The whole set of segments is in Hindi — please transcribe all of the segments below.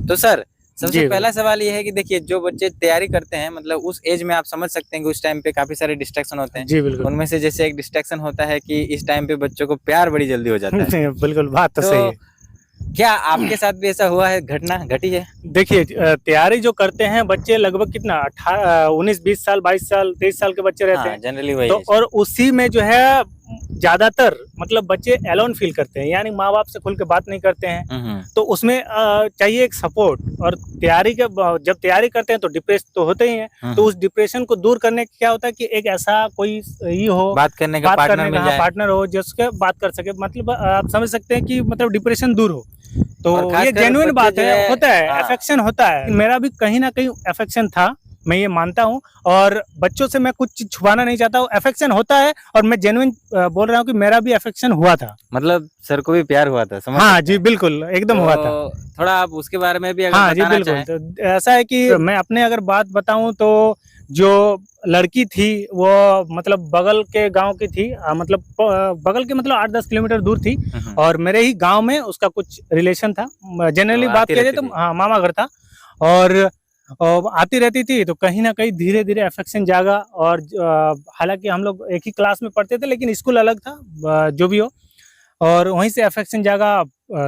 तो सर सबसे जी, पहला सवाल ये है कि देखिए जो बच्चे तैयारी करते हैं मतलब उस एज में आप समझ सकते हैं कि उस टाइम पे काफी सारे डिस्ट्रैक्शन होते हैं। जी बिल्कुल। उनमें से जैसे एक डिस्ट्रैक्शन होता है कि इस टाइम पे बच्चों को प्यार बड़ी जल्दी हो जाता है। बिल्कुल, बात तो सही तो है। क्या आपके साथ भी ऐसा हुआ है, घटना घटी है? देखिए तैयारी जो करते हैं बच्चे लगभग कितना 19, 20 साल, 22 साल, 23 साल के बच्चे रहते हाँ, हैं। जनरली वही तो एज। और उसी में जो है ज़्यादातर मतलब बच्चे एलोन फ़ील करते हैं, यानी माँ-बाप से खुल के बात नहीं करते हैं। हम्म। तो उसमें चाहिए एक सपोर्ट। और तैयारी के जब तैयारी करते हैं तो डिप्रेस तो होते ही हैं। तो उस डिप्रेशन को दूर करने क्या होता है कि एक ऐसा कोई ये हो, बात करने का बात पार्टनर करने का, मिल हाँ, जाए। पार्टनर हो जिसके बात कर सके, मतलब आप समझ सकते हैं कि मतलब डिप्रेशन दूर हो। तो और ये खासकर जेन्युइन बच्चे बात जो है, है। होता है, हाँ। अफेक्शन होता है। मेरा भी कहीं न कहीं अफेक्शन था, मैं ये मानता हूँ। और बच्चों से मैं कुछ चीज़ छुपाना नहीं चाहता हूँ, अफेक्शन होता है और मैं जेन्युइन बोल रहा हूँ कि मेरा भी अफेक्शन हुआ था। मतलब सर को भी प्यार हुआ था, समझ हाँ सकते जी, हैं। बिल्कुल, एकदम हुआ था। तो थोड़ा आप उसके बारे में भी अगर हाँ जी, बताना बिल्कुल। चाहें। तो ऐसा है कि मैं अपने अगर बात बताऊँ तो जो लड़की थी वो मतलब बगल के गाँव की थी, मतलब बगल के मतलब 8-10 किलोमीटर दूर थी। हम्म। और मेरे ही गाँव में उसका कुछ रिलेशन था। तो जनरली बात आती किया जाए रहती तो थी। हाँ, मामा घर था। और आती रहती थी तो कहीं न कहीं धीरे-धीरे अफेक्शन जागा। और हालाँकि हम लोग एक ही क्लास में पढ़ते थे लेकिन स्कूल अलग था, जो भी हो। और वहीं से अफेक्शन जागा।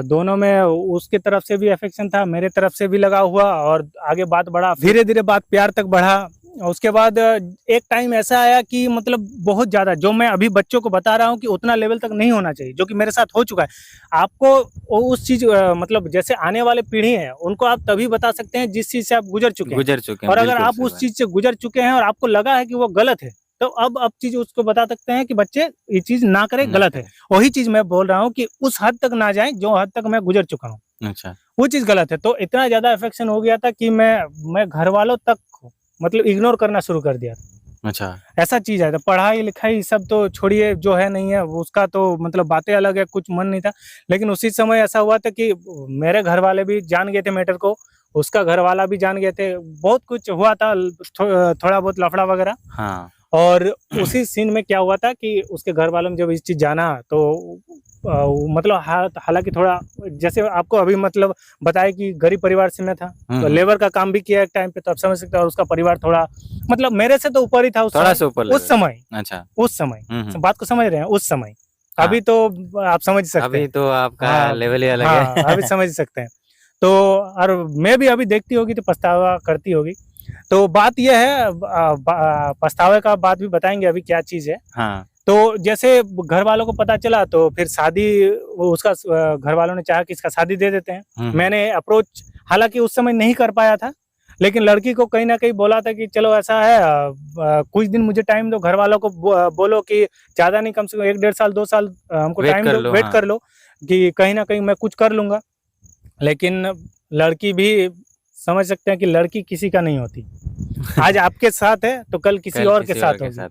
दोनों में उसकी तरफ से भी अफेक्शन था, मेरे तरफ से भी लगा हुआ। और आगे बात बढ़ा, धीरे-धीरे बात प्यार तक बढ़ा। उसके बाद एक टाइम ऐसा आया कि मतलब बहुत ज़्यादा, जो मैं अभी बच्चों को बता रहा हूँ कि उतना लेवल तक नहीं होना चाहिए, जो कि मेरे साथ हो चुका है। आपको उस चीज़ मतलब जैसे आने वाले पीढ़ी है, उनको आप तभी बता सकते हैं जिस चीज़ से आप गुज़र चुके हैं। गुजर चुके हैं, और अगर बिल्कुल आप सही उस बात। चीज़ से गुज़र चुके हैं और आपको लगा है कि वो गलत है, तो अब चीज़ उसको बता सकते हैं कि बच्चे ये चीज़ ना करें, ना गलत है। करें। वही चीज़ मैं बोल रहा हूँ कि उस हद तक ना जाएँ, जो हद तक मैं गुज़र चुका हूँ, अच्छा। वो चीज़ गलत है। तो इतना ज़्यादा अफेक्शन हो गया था कि मैं घरवालों तक को मतलब इग्नोर करना शुरू कर दिया था। अच्छा। ऐसा चीज़ है, तो पढ़ाई-लिखाई सब तो छोड़िए, जो है नहीं है, वो उसका तो मतलब बातें अलग है, कुछ मन नहीं था। लेकिन उसी समय ऐसा हुआ था कि मेरे घरवाले भी जान गए थे मैटर को, उसका घरवाला भी जान गए थे। बहुत कुछ हुआ था, थोड़ा बहुत लफड़ा वगैरह। हाँ। और उसी सीन में क्या हुआ था कि उसके घर वालों ने जब इस चीज़ जाना तो मतलब हालाँकि थोड़ा जैसे आपको अभी मतलब बताया कि गरीब परिवार से मैं था, तो हम्म। लेबर का काम भी किया एक टाइम पे, तो आप समझ सकते हो। और उसका परिवार थोड़ा मतलब मेरे से तो ऊपर ही था उस थोड़ा समय। सा ऊपर उस लेवल। समय अच्छा। उस समय हम्म। बात को समझ रहे हैं? उस समय। हाँ। अभी तो आप समझ सकते अभी हैं। तो आपका हाँ, लेवल ही अलग हाँ, अभी है। समझ सकते हैं। तो और मैं भी अभी देखती होगी तो पछतावा करती होगी। तो बात ये है, पछतावे का बात भी बताएँगे अभी क्या चीज़ है। हाँ। तो जैसे घर वालों को पता चला तो फिर शादी, वो उसका घर वालों ने चाहा कि इसका शादी दे देते हैं। हम्म। मैंने अप्रोच हालाँकि उस समय नहीं कर पाया था, लेकिन लड़की को कहीं न कहीं बोला था कि चलो ऐसा है, कुछ दिन मुझे टाइम दो, घर वालों को बोलो कि ज़्यादा नहीं, कम से कम 1 डेढ़ साल, 2 साल हमको वेट टाइम कर दो, लो, वेट हाँ। कर लो कि कहीं न कहीं मैं कुछ कर लूँगा। लेकिन लड़की भी समझ सकते हैं कि लड़की किसी का नहीं होती। आज आपके साथ है तो कल किसी कल और के किसी और साथ के होगी। साथ।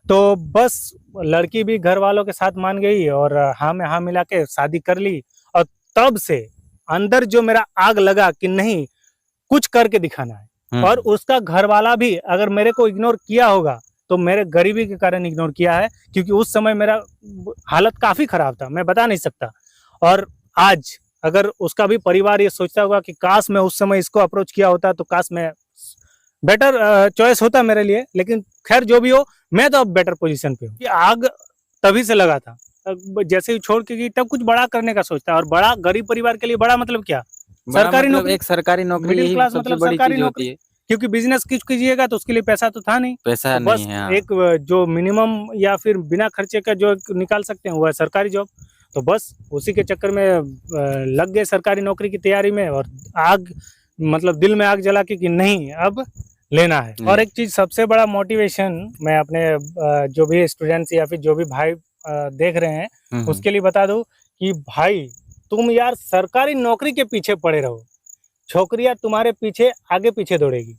तो बस लड़की भी घर वालों के साथ मान गई और हाँ में हाँ मिला के शादी कर ली। और तब से अंदर जो मेरा आग लगा कि नहीं, कुछ करके दिखाना है। और हम्म। उसका घरवाला भी अगर मेरे को इग्नोर किया होगा तो मेरे गरीबी के कारण इग्नोर किया है, क्योंकि उस समय मेरा हालत काफ़ी ख़राब था, मैं बता नहीं सकता। और आज अगर उसका भी परिवार ये सोचता होगा कि काश मैं उस समय इसको अप्रोच किया होता तो काश मैं बेटर चॉइस होता मेरे लिए। लेकिन खैर जो भी हो, मैं तो अब बेटर पोजीशन पे हूँ। ये आग तभी से लगा था, जैसे ही छोड़ के गई तब कुछ बड़ा करने का सोचता है। और बड़ा गरीब परिवार के लिए बड़ा मतलब क्या? बड़ा सरकारी मतलब नौकरी। एक सरकारी नौकरी मिडिल यही क्लास सबसे मतलब बड़ी सरकारी चीज नौकरी। होती है। क्योंकि बिज़नेस कुछ कीजिएगा तो उसके लिए पैसा तो था नहीं। पैसा तो नहीं बस है, हाँ। एक जो मिनिमम या फिर बिना खर्चे का जो एक निकाल सकते हैं वो है सरकारी जॉब। तो बस उसी के चक्कर में लग गए सरकारी नौकरी की तैयारी में। और आग मतलब दिल में आग जला के कि नहीं, अब लेना है। और ले। एक चीज़ सबसे बड़ा मोटिवेशन मैं अपने जो भी स्टूडेंट्स या फिर जो भी भाई देख रहे हैं हम्म। उसके लिए बता दूँ कि भाई, तुम यार सरकारी नौकरी के पीछे पड़े रहो, छोकरियाँ तुम्हारे पीछे आगे-पीछे दौड़ेगी।